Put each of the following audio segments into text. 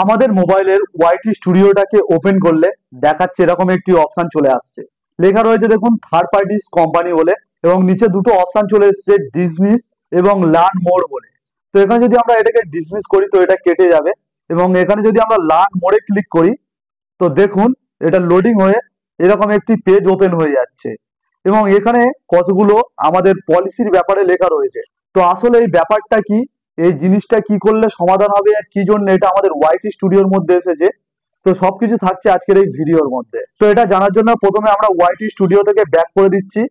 আমাদের মোবাইলের ওয়াইটি স্টুডিওটাকে ওপেন করলে দেখাচ্ছে এরকম একটি অপশন চলে আসছে। লেখা রয়েছে দেখুন থার্ড পার্টিস কোম্পানি বলে, এবং নিচে দুটো অপশন চলে এসেছে ডিসমিস এবং লার্ন মোর বলে। তো এখানে যদি আমরা এটাকে ডিসমিস করি তো এটা কেটে যাবে, এবং এখানে যদি আমরা লার্ন মোরে ক্লিক করি তো দেখুন এটা লোডিং হয়ে এরকম একটি পেজ ওপেন হয়ে যাচ্ছে, এবং এখানে কতগুলো আমাদের পলিসির ব্যাপারে লেখা রয়েছে। তো আসলে এই ব্যাপারটা কি, এই জিনিসটা কি করলে সমাধান হবে আর কি জন্য এটা আমাদের ওয়াইটি স্টুডিওর মধ্যে এসেছে, তো সবকিছু থাকছে আজকের এই ভিডিওর মধ্যে। তো এটা জানার জন্য প্রথমে আমরা ওয়াইটি স্টুডিও থেকে ব্যাক করে দিচ্ছি,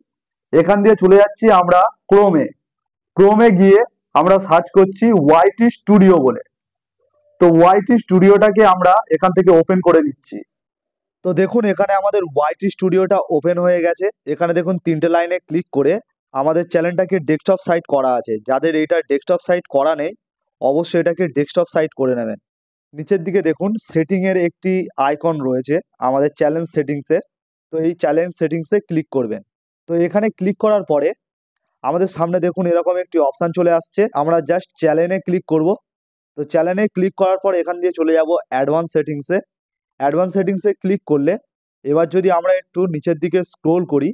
এখান দিয়ে চলে যাচ্ছি আমরা ক্রোমে। ক্রোমে গিয়ে আমরা সার্চ করছি ওয়াইটি স্টুডিও বলে। তো ওয়াইটি স্টুডিওটাকে আমরা এখান থেকে ওপেন করে নিচ্ছি। তো দেখুন এখানে আমাদের ওয়াইটি স্টুডিওটা ওপেন হয়ে গেছে। এখানে দেখুন তিনটে লাইনে ক্লিক করে আমাদের চ্যানেলটাকে ডেস্কটপ সাইট করা আছে। যাদের এটা ডেস্কটপ সাইট করা নেই অবশ্যই এটাকে ডেস্কটপ সাইট করে নেবেন। নিচের দিকে দেখুন সেটিং এর একটি আইকন রয়েছে আমাদের চ্যালেঞ্জ সেটিংসের। তো এই চ্যালেঞ্জ সেটিংসে ক্লিক করবেন। তো এখানে ক্লিক করার পরে আমাদের সামনে দেখুন এরকম একটি অপশান চলে আসছে। আমরা জাস্ট চ্যানেলে ক্লিক করব। তো চ্যানেলে ক্লিক করার পর এখান দিয়ে চলে যাব অ্যাডভান্স সেটিংসে। অ্যাডভান্স সেটিংসে ক্লিক করলে এবার যদি আমরা একটু নিচের দিকে স্ক্রোল করি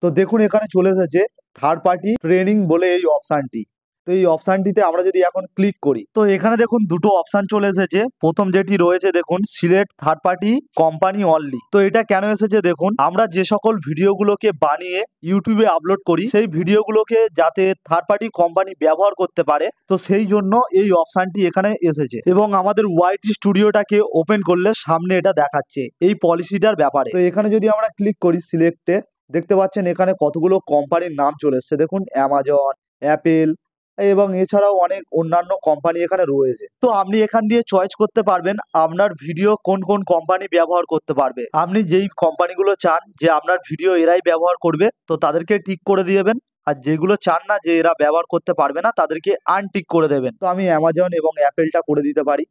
তো দেখুন এখানে চলে এসেছে থার্ড পার্টি ট্রেনিং বলে এই অপশানটি। তো এই অপশানটিতে আমরা যদি এখন ক্লিক করি তো এখানে দেখুন দুটো অপশান চলে এসেছে। প্রথম যেটি রয়েছে দেখুন select third party company only. তো এটা কেন এসেছে দেখুন, আমরা যে সকল ভিডিওগুলোকে বানিয়ে ইউটিউবে আপলোড করি সেই ভিডিওগুলোকে যাতে থার্ড পার্টি কোম্পানি ব্যবহার করতে পারে, তো সেই জন্য এই অপশানটি এখানে এসেছে। এবং আমাদের ওয়াইটি স্টুডিওটাকে ওপেন করলে সামনে এটা দেখাচ্ছে এই পলিসিটার ব্যাপারে। তো এখানে যদি আমরা ক্লিক করি সিলেক্টে, দেখতে পাচ্ছেন এখানে কতগুলো কোম্পানির নাম চলে এসছে। দেখুন অ্যামাজন, অ্যাপেল এবং এছাড়াও অনেক অন্যান্য কোম্পানি এখানে রয়েছে। তো আপনি এখান দিয়ে চয়েস করতে পারবেন আপনার ভিডিও কোন কোন কোম্পানি ব্যবহার করতে পারবে। আপনি যেই কোম্পানিগুলো চান যে আপনার ভিডিও এরাই ব্যবহার করবে তো তাদেরকে টিক করে দিবেন, আর যেগুলো চান না যে এরা ব্যবহার করতে পারবে না তাদেরকে আনটিক করে দেবেন। তো আমি অ্যামাজন এবং অ্যাপেলটা করে দিতে পারি,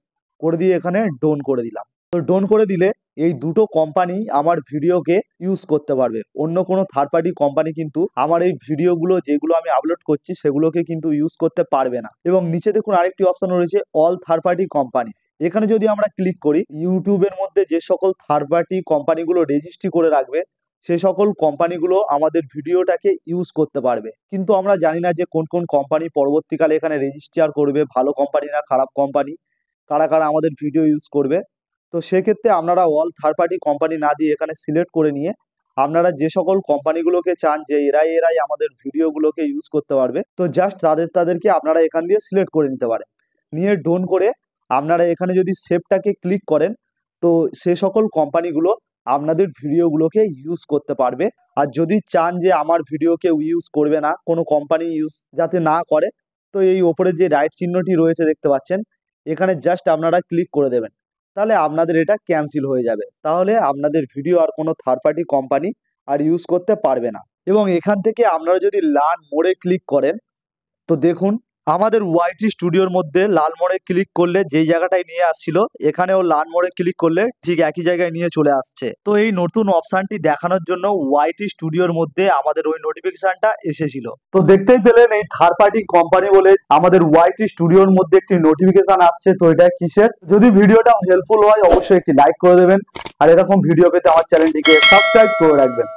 করে দিয়ে এখানে ডোন করে দিলাম। তো ডোন করে দিলে এই দুটো কোম্পানি আমার ভিডিওকে ইউজ করতে পারবে। অন্য কোনো থার্ড পার্টি কোম্পানি কিন্তু আমার এই ভিডিওগুলো যেগুলো আমি আপলোড করছি সেগুলোকে কিন্তু ইউজ করতে পারবে না। এবং নিচে দেখুন আরেকটি অপশন রয়েছে অল থার্ড পার্টি কোম্পানি। এখানে যদি আমরা ক্লিক করি ইউটিউবের মধ্যে যে সকল থার্ড পার্টি কোম্পানিগুলো রেজিস্ট্রি করে রাখবে সে সকল কোম্পানিগুলো আমাদের ভিডিওটাকে ইউজ করতে পারবে। কিন্তু আমরা জানি না যে কোন কোন কোম্পানি পরবর্তীকালে এখানে রেজিস্টার করবে, ভালো কোম্পানি না খারাপ কোম্পানি, কারা কারা আমাদের ভিডিও ইউজ করবে। তো সেক্ষেত্রে আপনারা অল থার্ড পার্টি কোম্পানি না দিয়ে এখানে সিলেক্ট করে নিয়ে আপনারা যে সকল কোম্পানিগুলোকে চান যে এরাই আমাদের ভিডিওগুলোকে ইউজ করতে পারবে, তো জাস্ট তাদেরকে আপনারা এখান দিয়ে সিলেক্ট করে নিতে পারেন। নিয়ে ডোন করে আপনারা এখানে যদি সেভটাকে ক্লিক করেন তো সে সকল কোম্পানিগুলো আপনাদের ভিডিওগুলোকে ইউজ করতে পারবে। আর যদি চান যে আমার ভিডিও কেউ ইউজ করবে না, কোনো কোম্পানি ইউজ যাতে না করে, তো এই ওপরে যে রাইট চিহ্নটি রয়েছে দেখতে পাচ্ছেন এখানে জাস্ট আপনারা ক্লিক করে দেবেন, তাহলে আপনাদের এটা ক্যান্সেল হয়ে যাবে। তাহলে আপনাদের ভিডিও আর কোনো থার্ড পার্টি কোম্পানি আর ইউজ করতে পারবে না। এবং এখান থেকে আপনারা যদি লার্ন মোড়ে ক্লিক করেন তো দেখুন আমাদের ওয়াইটি স্টুডিওর মধ্যে লাল মোড়ে ক্লিক করলে যেই জায়গাটায় নিয়ে আসছিল এখানেও লাল মোড়ে ক্লিক করলে ঠিক একই জায়গায় নিয়ে চলে আসছে। তো এই নতুন অপশনটি দেখানোর জন্য ওয়াইটি স্টুডিওর মধ্যে আমাদের ওই নোটিফিকেশনটা এসেছিল। তো দেখতেই পেলেন এই থার্ড পার্টি কোম্পানি বলে আমাদের ওয়াইটি স্টুডিওর মধ্যে একটি নোটিফিকেশন আসছে। তো এটা কিসের? যদি ভিডিওটা হেল্পফুল হয় অবশ্যই একটি লাইক করে দেবেন, আর এরকম ভিডিও পেতে আমার চ্যানেলটিকে সাবস্ক্রাইব করে রাখবেন।